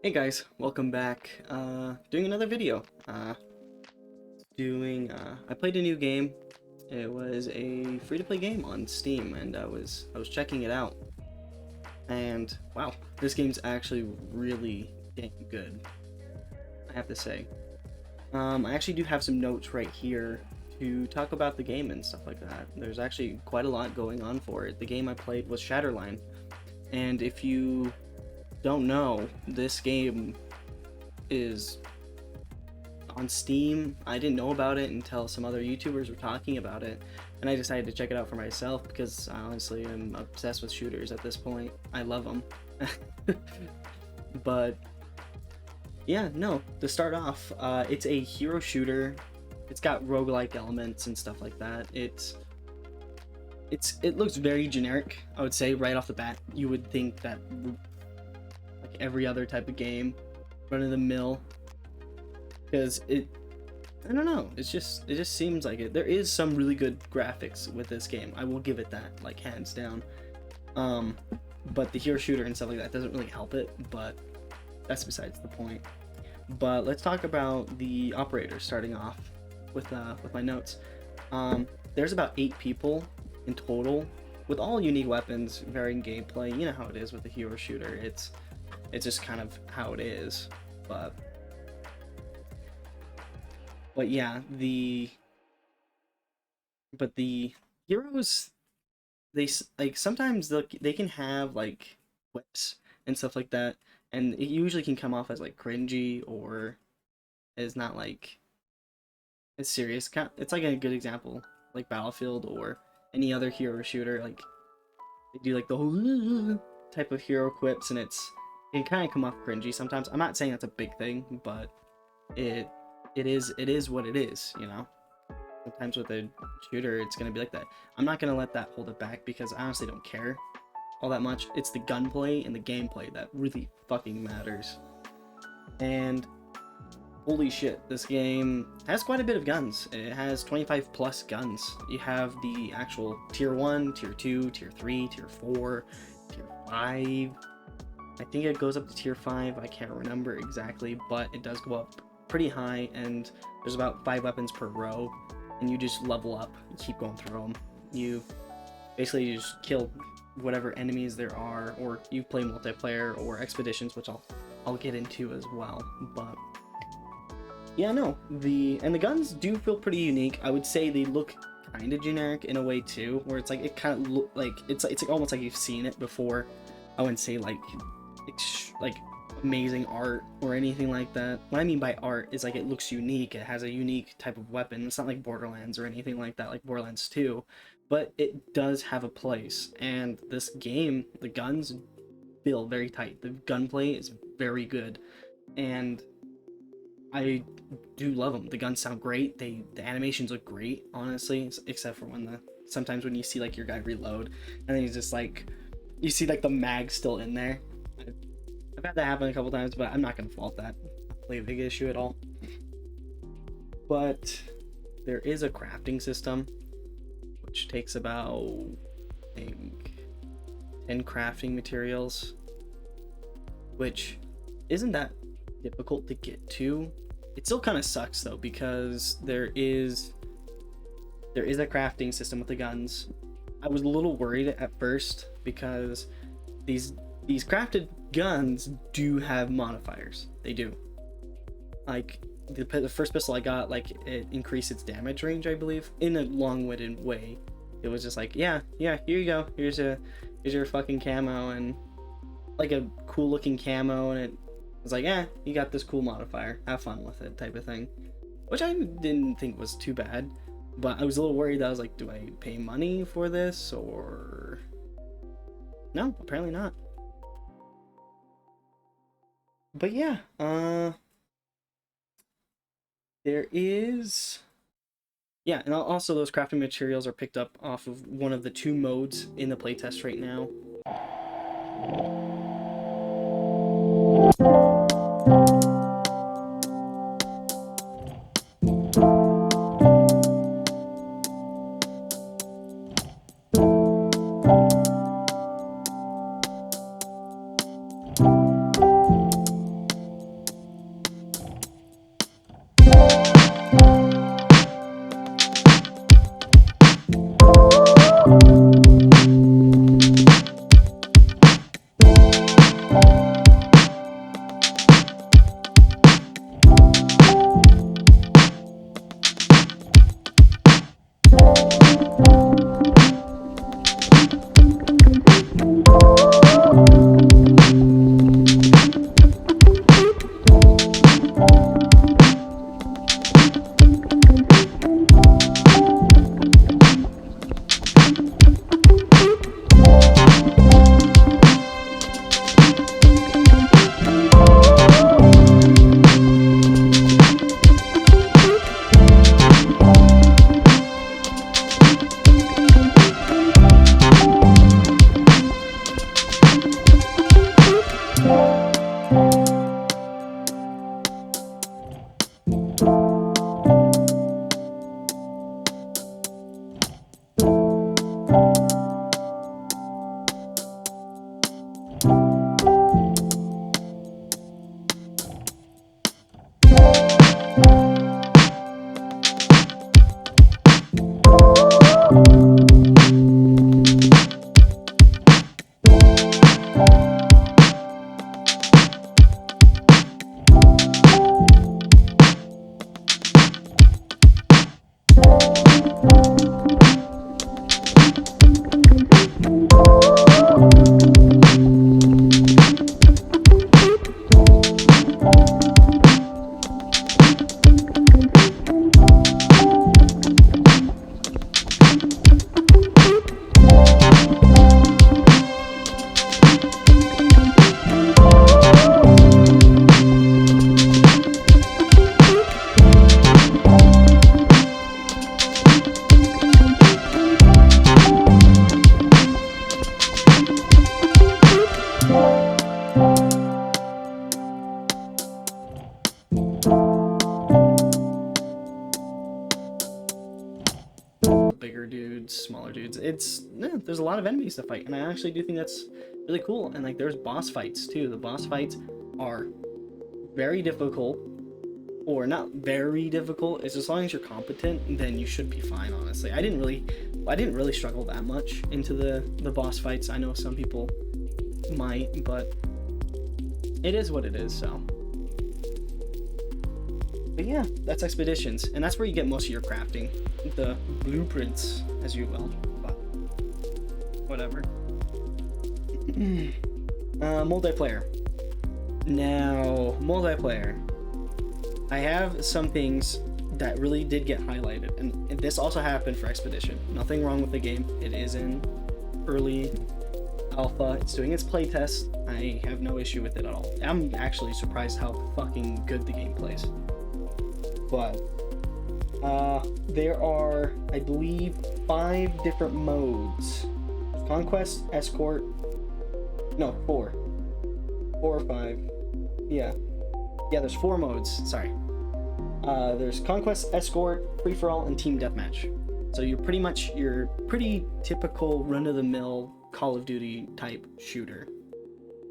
Hey guys, welcome back. Doing another video. I played a new game. It was a free-to-play game on Steam, and I was checking it out. And wow, this game's actually really damn good, I have to say. I actually do have some notes right here to talk about the game and stuff like that. There's actually quite a lot going on for it. The game I played was Shatterline, and if you don't know, this game is on Steam. I didn't know about it until some other YouTubers were talking about it, and I decided to check it out for myself because I honestly am obsessed with shooters at this point. I love them. But yeah, no, to start off, it's a hero shooter. It's got roguelike elements and stuff like that. It looks very generic, I would say, right off the bat. You would think that like every other type of game, run of the mill, because I don't know, it just seems like it. There is some really good graphics with this game, I will give it that, like, hands down. But the hero shooter and stuff like that doesn't really help it, but that's besides the point. But let's talk about the operator, starting off with my notes. There's about 8 people in total, with all unique weapons, varying gameplay. You know how it is with the hero shooter. It's just kind of how it is. But yeah, the heroes, like, sometimes they can have like whips and stuff like that, and it usually can come off as like cringy or is not like as serious. It's like a good example, like Battlefield or any other hero shooter. Like, they do like the whole type of hero quips, and it can kind of come off cringy sometimes. I'm not saying that's a big thing, but it is what it is, you know. Sometimes with a shooter, it's gonna be like that. I'm not gonna let that hold it back because I honestly don't care all that much. It's the gunplay and the gameplay that really fucking matters. And holy shit, this game has quite a bit of guns. It has 25 plus guns. You have the actual tier 1, tier 2, tier 3, tier 4, tier 5. I think it goes up to tier 5. I can't remember exactly, but it does go up pretty high, and there's about 5 weapons per row, and you just level up. You keep going through them. You basically just kill whatever enemies there are, or you play multiplayer or expeditions, which I'll get into as well. But yeah, no, the guns do feel pretty unique. I would say they look kind of generic in a way too, where it's like it kind of look like it's like almost like you've seen it before. I wouldn't say like amazing art or anything like that. What I mean by art is like it looks unique. It has a unique type of weapon. It's not like Borderlands or anything like that, like Borderlands 2, but it does have a place. And this game, the guns feel very tight. The gunplay is very good, and I do love them. The guns sound great. The animations look great, honestly, except for sometimes when you see like your guy reload, and then he's just like, you see like the mag still in there. I've had that happen a couple times, but I'm not gonna fault that. Play a big issue at all. But there is a crafting system, which takes about, I think, 10 crafting materials, which isn't that difficult to get to. It still kind of sucks though, because there is a crafting system with the guns. I was a little worried at first because these crafted guns do have modifiers. They do. Like the first pistol I got, like, it increased its damage range, I believe, in a long-winded way. It was just like, yeah, here you go. Here's your fucking camo, and like a cool looking camo, and it was like, yeah, you got this cool modifier. Have fun with it, type of thing. Which I didn't think was too bad, but I was a little worried that I was like, do I pay money for this or no? Apparently not. But yeah, there is, yeah, and also those crafting materials are picked up off of one of the 2 modes in the playtest right now. there's a lot of enemies to fight, and I actually do think that's really cool. And like there's boss fights too. The boss fights are very difficult, or not very difficult. It's as long as you're competent, then you should be fine. Honestly, I didn't really struggle that much into the boss fights. I know some people might, but it is what it is. So, but yeah, that's Expeditions, and that's where you get most of your crafting, the blueprints, as you will. But whatever. Multiplayer. Now, multiplayer. I have some things that really did get highlighted, and this also happened for Expedition. Nothing wrong with the game. It is in early alpha. It's doing its playtest. I have no issue with it at all. I'm actually surprised how fucking good the game plays. But there are, I believe, 5 different modes. Conquest, Escort. No, 4. 4 or 5. Yeah, there's 4 modes. Sorry. There's Conquest, Escort, Free-for-all, and Team Deathmatch. So you're pretty typical run-of-the-mill Call of Duty type shooter.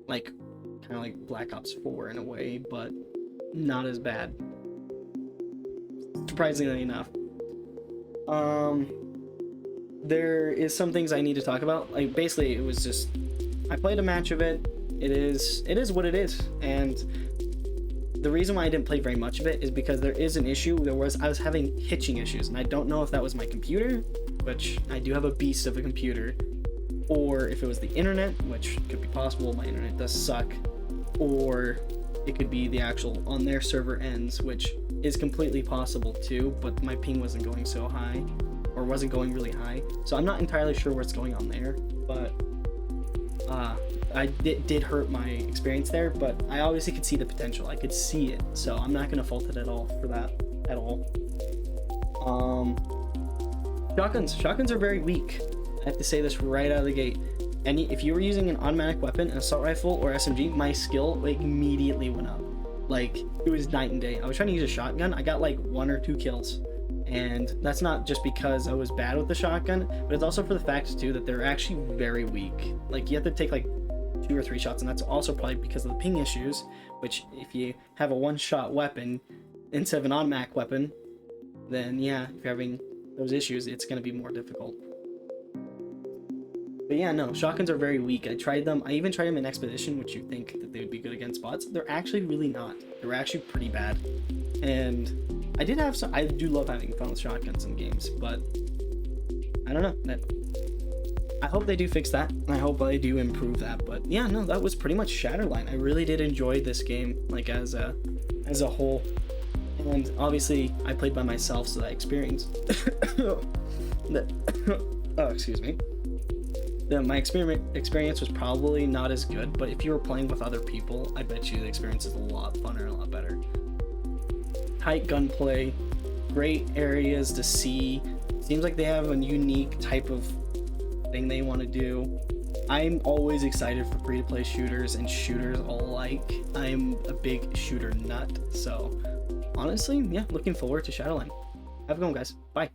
Like, kind of like Black Ops 4 in a way, but not as bad. Surprisingly enough. There is some things I need to talk about. Like, basically, it was just, I played a match of it. It is what it is, and the reason why I didn't play very much of it is because there is an issue. I was having hitching issues, and I don't know if that was my computer, which I do have a beast of a computer, or if it was the internet, which could be possible. My internet does suck, or it could be the actual on their server ends, which is completely possible too. But my ping wasn't going so high, or wasn't going really high, so I'm not entirely sure what's going on there. But did hurt my experience there, but I obviously could see the potential. I could see it, so I'm not gonna fault it at all for that at all. Shotguns are very weak. I have to say this right out of the gate. If you were using an automatic weapon, an assault rifle or SMG, my skill like immediately went up. Like, it was night and day. I was trying to use a shotgun, I got like 1 or 2 kills. And that's not just because I was bad with the shotgun, but it's also for the fact too that they're actually very weak. Like, you have to take like 2 or 3 shots, and that's also probably because of the ping issues, which if you have a one-shot weapon instead of an automatic weapon, then yeah, if you're having those issues, it's going to be more difficult. But yeah, no, shotguns are very weak. I tried them. I even tried them in Expedition, which you think that they would be good against bots. They're actually really not. They're actually pretty bad. And I do love having fun with shotguns in games, but I don't know. I hope they do fix that. I hope they do improve that. But yeah, no, that was pretty much Shatterline. I really did enjoy this game, like as a whole. And obviously, I played by myself, so that experience. Excuse me. My experience was probably not as good, but if you were playing with other people, I bet you the experience is a lot funner and a lot better. Tight gunplay, great areas to see. Seems like they have a unique type of thing they want to do. I'm always excited for free-to-play shooters and shooters alike. I'm a big shooter nut, so honestly, yeah, looking forward to Shadowline. Have a good one, guys. Bye.